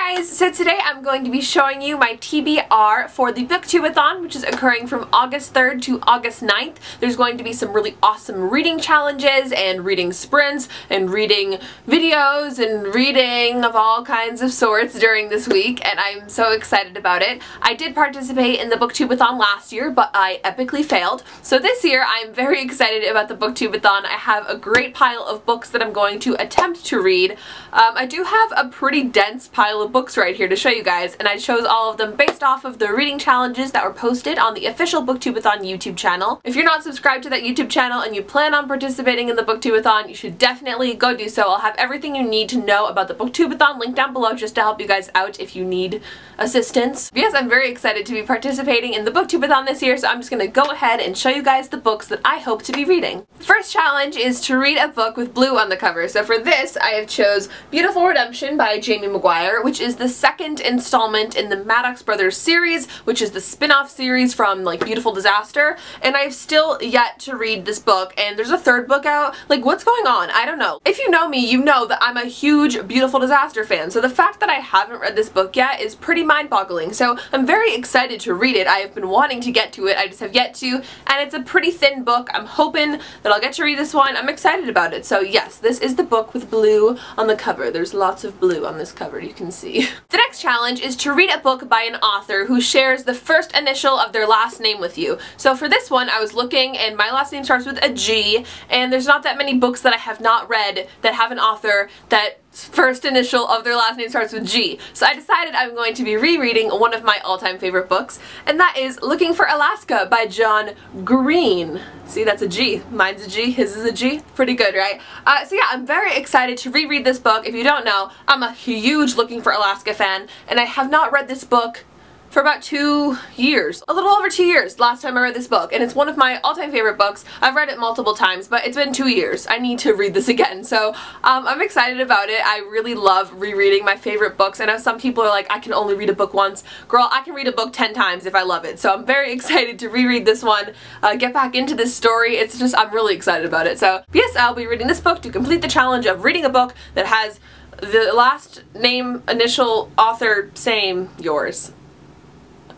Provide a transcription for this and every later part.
guys! So today I'm going to be showing you my TBR for the Booktube-a-thon, which is occurring from August 3rd to August 9th. There's going to be some really awesome reading challenges and reading sprints and reading videos and reading of all kinds of sorts during this week, and I'm so excited about it. I did participate in the Booktube-a-thon last year, but I epically failed. So this year I'm very excited about the Booktube-a-thon. I have a great pile of books that I'm going to attempt to read. I do have a pretty dense pile of books right here to show you guys, and I chose all of them based off of the reading challenges that were posted on the official Booktube-a-thon YouTube channel. If you're not subscribed to that YouTube channel and you plan on participating in the Booktube-a-thon, you should definitely go do so. I'll have everything you need to know about the Booktube-a-thon linked down below just to help you guys out if you need assistance. But yes, I'm very excited to be participating in the Booktube-a-thon this year, so I'm just going to go ahead and show you guys the books that I hope to be reading. The first challenge is to read a book with blue on the cover. So for this, I have chose Beautiful Redemption by Jamie Maguire, which is the second installment in the Maddox Brothers series, which is the spin-off series from like Beautiful Disaster, and I've still yet to read this book, and there's a third book out. Like, what's going on? I don't know. If you know me, you know that I'm a huge Beautiful Disaster fan, so the fact that I haven't read this book yet is pretty mind-boggling, so I'm very excited to read it. I have been wanting to get to it, I just have yet to, and it's a pretty thin book. I'm hoping that I'll get to read this one. I'm excited about it. So yes, this is the book with blue on the cover. There's lots of blue on this cover, you can see. The next challenge is to read a book by an author who shares the first initial of their last name with you. So for this one, I was looking, and my last name starts with a G, and there's not that many books that I have not read that have an author that first initial of their last name starts with G. So I decided I'm going to be rereading one of my all-time favorite books, and that is Looking for Alaska by John Green. See, that's a G. Mine's a G, his is a G. Pretty good, right? So yeah, I'm very excited to reread this book. If you don't know, I'm a huge Looking for Alaska fan, and I have not read this book for about 2 years. A little over 2 years last time I read this book, and it's one of my all-time favorite books. I've read it multiple times, but it's been 2 years. I need to read this again, so I'm excited about it. I really love rereading my favorite books. I know some people are like, I can only read a book once. Girl, I can read a book 10 times if I love it, so I'm very excited to reread this one, get back into this story. It's just, I'm really excited about it. So yes, I'll be reading this book to complete the challenge of reading a book that has the last name, initial, author, same, yours.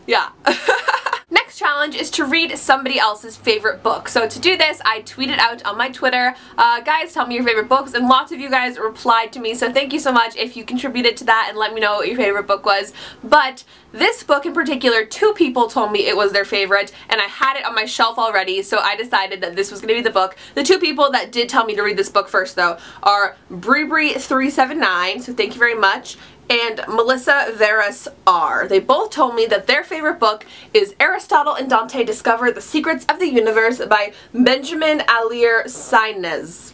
Yeah. Next challenge is to read somebody else's favorite book. So to do this, I tweeted out on my Twitter, guys, tell me your favorite books, and lots of you guys replied to me, so thank you so much if you contributed to that and let me know what your favorite book was. But this book in particular, 2 people told me it was their favorite, and I had it on my shelf already, so I decided that this was going to be the book. The 2 people that did tell me to read this book first, though, are Bree379, so thank you very much, and Melissa Veras R. They both told me that their favorite book is Aristotle and Dante Discover the Secrets of the Universe by Benjamin Alir Sainz.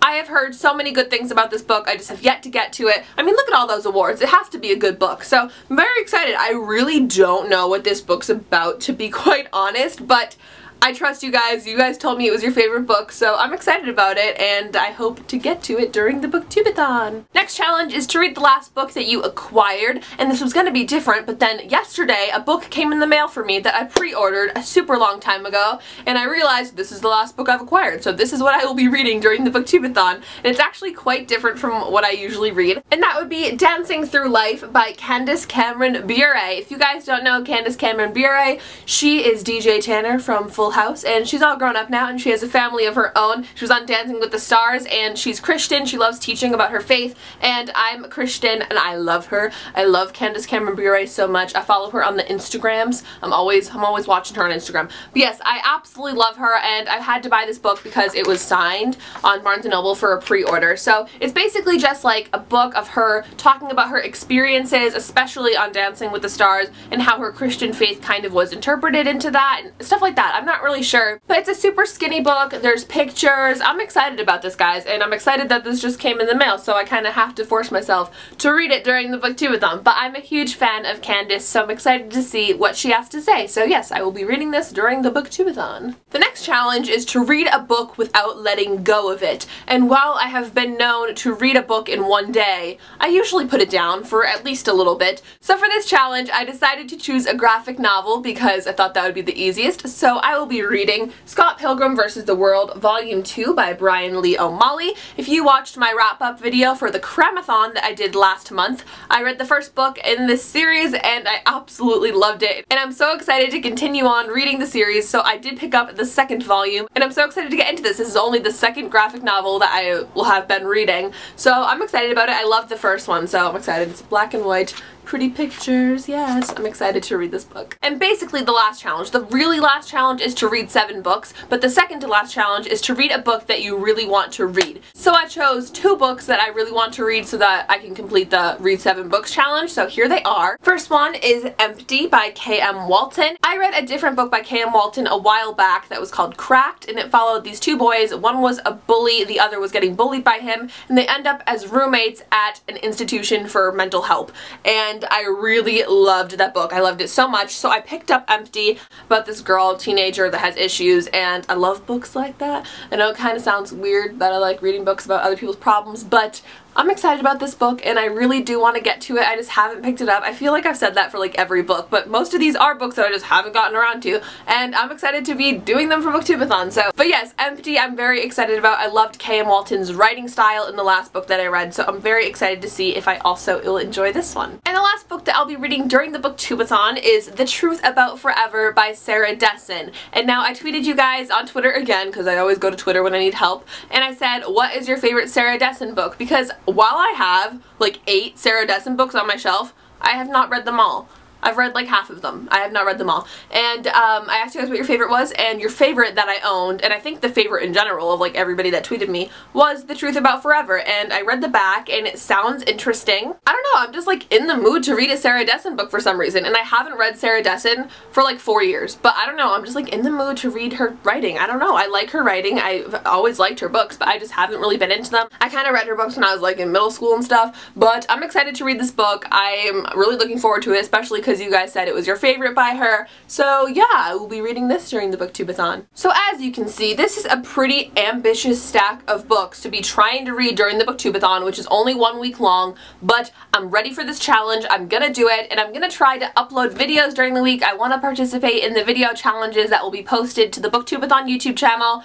I have heard so many good things about this book, I just have yet to get to it. I mean, look at all those awards. It has to be a good book. So I'm very excited. I really don't know what this book's about, to be quite honest, but I trust you guys. You guys told me it was your favorite book, so I'm excited about it, and I hope to get to it during the Booktube-a-thon. Next challenge is to read the last book that you acquired, and this was going to be different, but then yesterday a book came in the mail for me that I pre-ordered a super long time ago, and I realized this is the last book I've acquired, so this is what I will be reading during the Booktube-a-thon, and it's actually quite different from what I usually read, and that would be Dancing Through Life by Candace Cameron Bure. If you guys don't know Candace Cameron Bure, she is DJ Tanner from Full House, and she's all grown up now, and she has a family of her own. She was on Dancing with the Stars, and she's Christian. She loves teaching about her faith, and I'm Christian, and I love her. I love Candace Cameron Bure so much. I follow her on the Instagrams. I'm always watching her on Instagram. But yes, I absolutely love her, and I had to buy this book because it was signed on Barnes & Noble for a pre-order. So it's basically just like a book of her talking about her experiences, especially on Dancing with the Stars, and how her Christian faith kind of was interpreted into that, and stuff like that. I'm not really sure, but it's a super skinny book. There's pictures. I'm excited about this, guys, and I'm excited that this just came in the mail, so I kind of have to force myself to read it during the Booktube-a-thon. But I'm a huge fan of Candace, so I'm excited to see what she has to say. So yes, I will be reading this during the Booktube-a-thon. The next challenge is to read a book without letting go of it, and while I have been known to read a book in one day, I usually put it down for at least a little bit. So for this challenge, I decided to choose a graphic novel because I thought that would be the easiest, so I will be reading Scott Pilgrim vs. the World Volume 2 by Brian Lee O'Malley. If you watched my wrap-up video for the Cramathon that I did last month, I read the first book in this series and I absolutely loved it. And I'm so excited to continue on reading the series, so I did pick up the second volume, and I'm so excited to get into this. This is only the second graphic novel that I will have been reading, so I'm excited about it. I loved the first one, so I'm excited. It's black and white. Pretty pictures, yes. I'm excited to read this book. And basically the last challenge, the really last challenge is to read 7 books, but the second to last challenge is to read a book that you really want to read. So I chose 2 books that I really want to read so that I can complete the read 7 books challenge, so here they are. First one is Empty by K.M. Walton. I read a different book by K.M. Walton a while back that was called Cracked, and it followed these 2 boys. One was a bully, the other was getting bullied by him, and they end up as roommates at an institution for mental help. And I really loved that book. I loved it so much, so I picked up Empty, about this girl, teenager that has issues, and I love books like that. I know it kind of sounds weird that I like reading books about other people's problems, but I'm excited about this book and I really do want to get to it. I just haven't picked it up. I feel like I've said that for like every book, but most of these are books that I just haven't gotten around to, and I'm excited to be doing them for Booktube-a-thon. So, but yes, Empty I'm very excited about. I loved K.M. Walton's writing style in the last book that I read, so I'm very excited to see if I also will enjoy this one. And the last book that I'll be reading during the Booktube-a-thon is The Truth About Forever by Sarah Dessen. And now I tweeted you guys on Twitter again, because I always go to Twitter when I need help, and I said, what is your favorite Sarah Dessen book? Because while I have like 8 Sarah Dessen books on my shelf, I have not read them all. I've read like half of them. I have not read them all. And I asked you guys what your favorite was, and your favorite that I owned, and I think the favorite in general of like everybody that tweeted me, was The Truth About Forever. And I read the back and it sounds interesting. I don't know, I'm just like in the mood to read a Sarah Dessen book for some reason, and I haven't read Sarah Dessen for like 4 years. But I don't know, I'm just like in the mood to read her writing. I don't know, I like her writing. I've always liked her books, but I just haven't really been into them. I kind of read her books when I was like in middle school and stuff, but I'm excited to read this book. I'm really looking forward to it, especially because you guys said it was your favorite by her. So yeah, I will be reading this during the Booktube-a-thon. So as you can see, this is a pretty ambitious stack of books to be trying to read during the Booktube-a-thon, which is only 1 week long, but I'm ready for this challenge. I'm gonna do it, and I'm gonna try to upload videos during the week. I want to participate in the video challenges that will be posted to the Booktube-a-thon YouTube channel.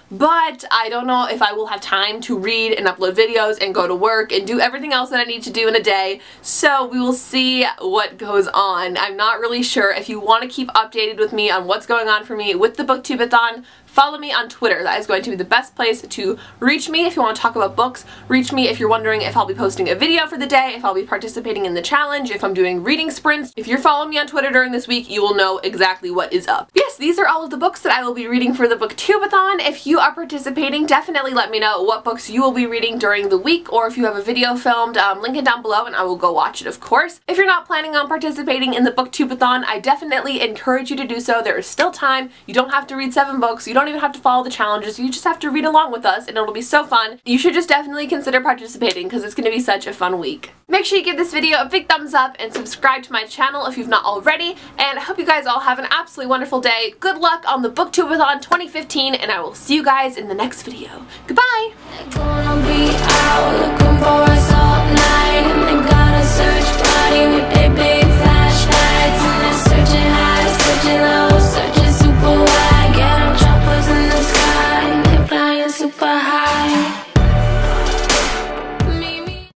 But I don't know if I will have time to read and upload videos and go to work and do everything else that I need to do in a day. So we will see what goes on. I'm not really sure. If you want to keep updated with me on what's going on for me with the Booktube-a-thon, follow me on Twitter. That is going to be the best place to reach me if you want to talk about books. Reach me if you're wondering if I'll be posting a video for the day, if I'll be participating in the challenge, if I'm doing reading sprints. If you're following me on Twitter during this week, you will know exactly what is up. Yes, these are all of the books that I will be reading for the Booktube-a-thon. If you are participating, definitely let me know what books you will be reading during the week, or if you have a video filmed, link it down below and I will go watch it, of course. If you're not planning on participating in the Booktube-a-thon, I definitely encourage you to do so. There is still time. You don't have to read 7 books. You don't even have to follow the challenges. You just have to read along with us and it'll be so fun. You should just definitely consider participating because it's going to be such a fun week. Make sure you give this video a big thumbs up and subscribe to my channel if you've not already, and I hope you guys all have an absolutely wonderful day. Good luck on the Booktube-a-thon 2015, and I will see you guys in the next video. Goodbye! Gonna be out looking for us all night, and they gotta search body with their baby.